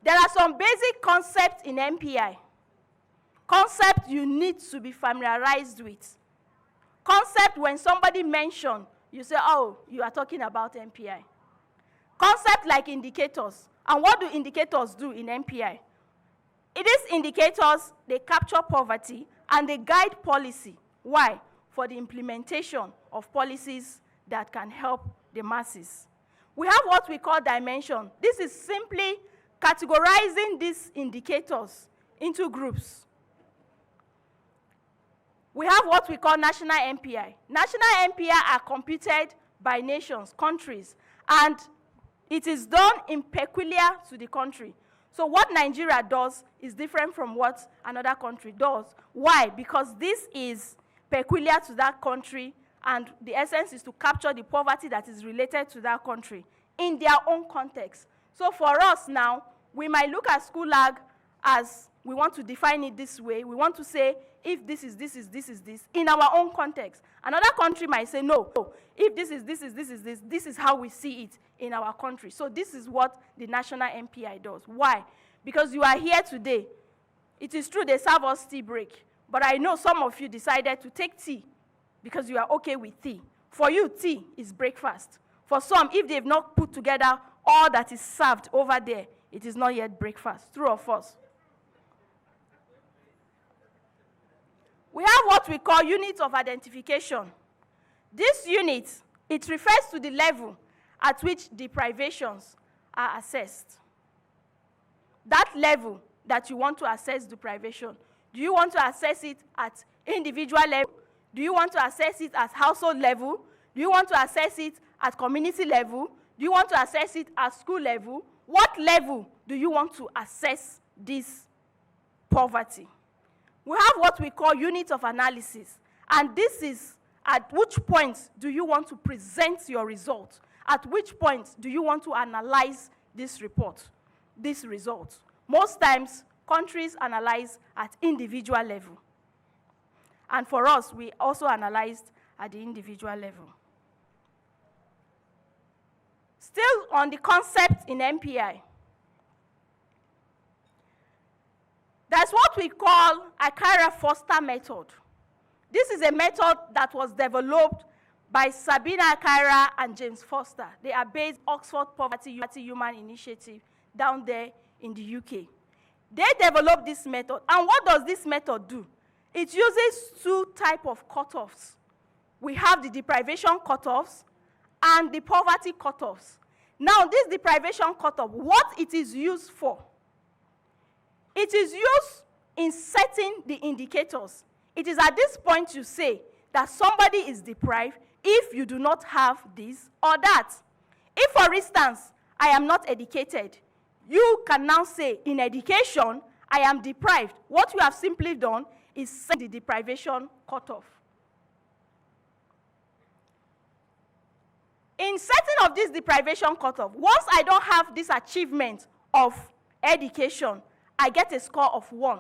There are some basic concepts in MPI. Concept you need to be familiarized with. Concept when somebody mentions, you say, oh, you are talking about MPI. Concept like indicators. And what do indicators do in MPI? It is indicators, they capture poverty and they guide policy. Why? For the implementation of policies that can help the masses. We have what we call dimension. This is simply categorizing these indicators into groups. We have what we call national MPI. National MPI are computed by nations, countries, and it is done in peculiar to the country. So what Nigeria does is different from what another country does. Why? Because this is peculiar to that country, and the essence is to capture the poverty that is related to that country in their own context. So for us now, we might look at school lag as we want to define it this way. We want to say, if this is this, in our own context. Another country might say, no, if this is this is how we see it in our country. So this is what the national MPI does. Why? Because you are here today. It is true they serve us tea break, but I know some of you decided to take tea because you are okay with tea. For you, tea is breakfast. For some, if they've not put together all that is served over there, it is not yet breakfast. True or false? We have what we call units of identification. This unit, it refers to the level at which deprivations are assessed. That level that you want to assess deprivation, do you want to assess it at individual level? Do you want to assess it at household level? Do you want to assess it at community level? Do you want to assess it at school level? What level do you want to assess this poverty? We have what we call units of analysis, and this is at which point do you want to present your result? At which point do you want to analyze this report, this result? Most times, countries analyze at individual level. And for us, we also analyzed at the individual level. Still on the concept in MPI, there's what we call a Akira-Foster method. This is a method that was developed by Sabina Akira and James Foster. They are based Oxford Poverty Human Initiative down there in the UK. They developed this method. And what does this method do? It uses two types of cutoffs. We have the deprivation cutoffs and the poverty cutoffs. Now, this deprivation cutoff, what it is used for? It is used in setting the indicators. It is at this point you say that somebody is deprived if you do not have this or that. If, for instance, I am not educated, you can now say, in education, I am deprived. What you have simply done is set the deprivation cutoff. In setting of this deprivation cutoff, once I don't have this achievement of education, I get a score of 1.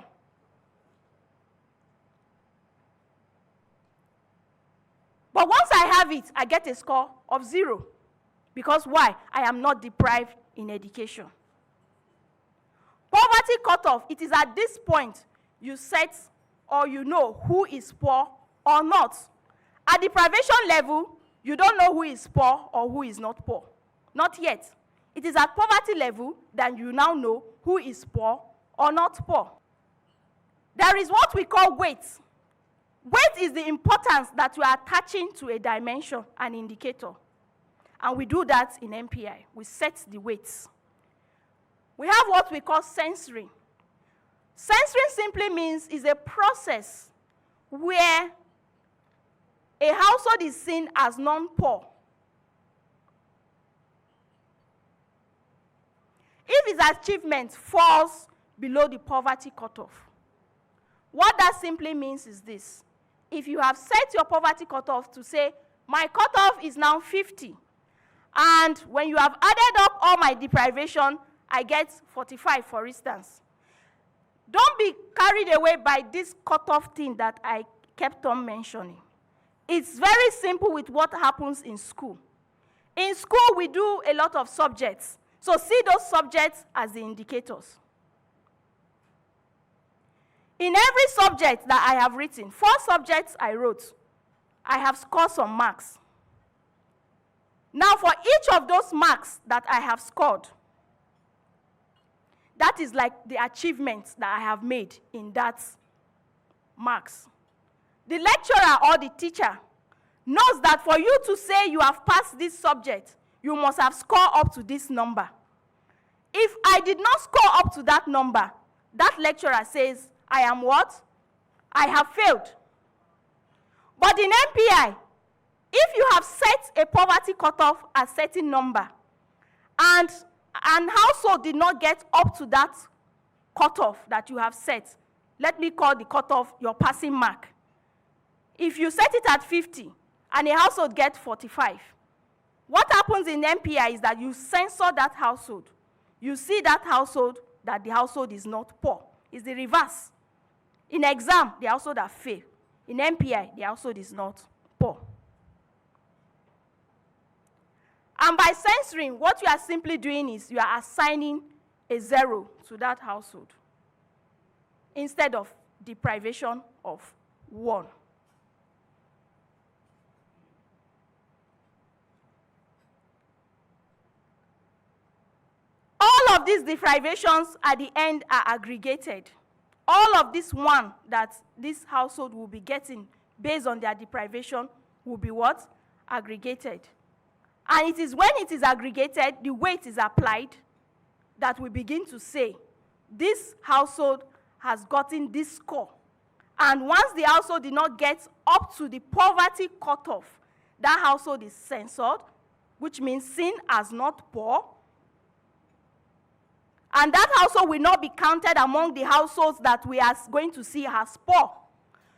But once I have it, I get a score of 0. Because why? I am not deprived in education. Poverty cutoff, it is at this point you set or you know who is poor or not. At deprivation level, you don't know who is poor or who is not poor. Not yet. It is at poverty level that you now know who is poor or not poor. There is what we call weight. Weight is the importance that you are attaching to a dimension, an indicator. And we do that in MPI. We set the weights. We have what we call censoring. Censoring simply means is a process where a household is seen as non-poor. If its achievement falls below the poverty cutoff, what that simply means is this. If you have set your poverty cutoff to say, my cutoff is now 50, and when you have added up all my deprivation, I get 45, for instance. Don't be carried away by this cutoff thing that I kept on mentioning. It's very simple with what happens in school. In school, we do a lot of subjects. So see those subjects as the indicators. In every subject that I have written, 4 subjects I wrote, I have scored some marks. Now for each of those marks that I have scored, that is like the achievements that I have made in that marks. The lecturer or the teacher knows that for you to say you have passed this subject, you must have scored up to this number. If I did not score up to that number, that lecturer says, I am what? I have failed. But in MPI, if you have set a poverty cutoff at a certain number, and an household did not get up to that cutoff that you have set, let me call the cutoff your passing mark. If you set it at 50, and a household gets 45, what happens in MPI is that you censor that household. You see that household, that the household is not poor. It's the reverse. In exam, the household have failed. In MPI, the household is not poor. And by censoring, what you are simply doing is you are assigning a 0 to that household instead of deprivation of 1. All of these deprivations at the end are aggregated. All of this one that this household will be getting based on their deprivation will be what? Aggregated. And it is when it is aggregated, the weight is applied, that we begin to say, this household has gotten this score. And once the household did not get up to the poverty cutoff, that household is censored, which means seen as not poor. And that household will not be counted among the households that we are going to see as poor.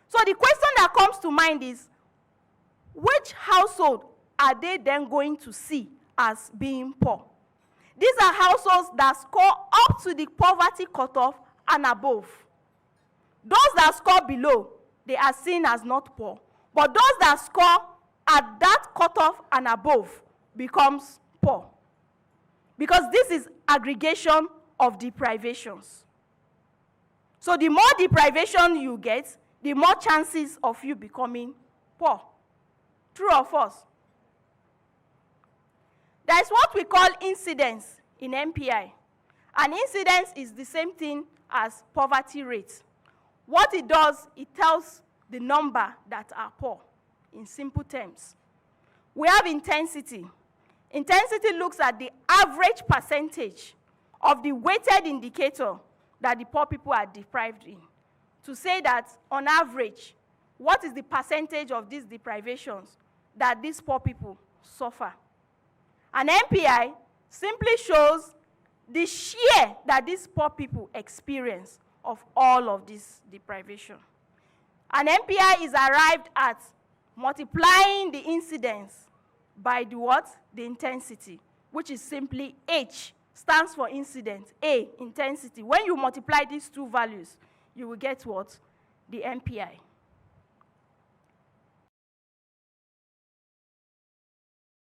So the question that comes to mind is, which household are they then going to see as being poor? These are households that score up to the poverty cutoff and above. Those that score below, they are seen as not poor. But those that score at that cutoff and above becomes poor. Because this is aggregation of deprivations. So the more deprivation you get, the more chances of you becoming poor. True or false? There is what we call incidence in MPI. An incidence is the same thing as poverty rate. What it does, it tells the number that are poor in simple terms. We have intensity. Intensity looks at the average percentage of the weighted indicator that the poor people are deprived in. To say that, on average, what is the percentage of these deprivations that these poor people suffer? An MPI simply shows the share that these poor people experience of all of this deprivation. An MPI is arrived at multiplying the incidence by the what? The intensity, which is simply H, stands for incident, A, intensity. When you multiply these two values, you will get what? The MPI.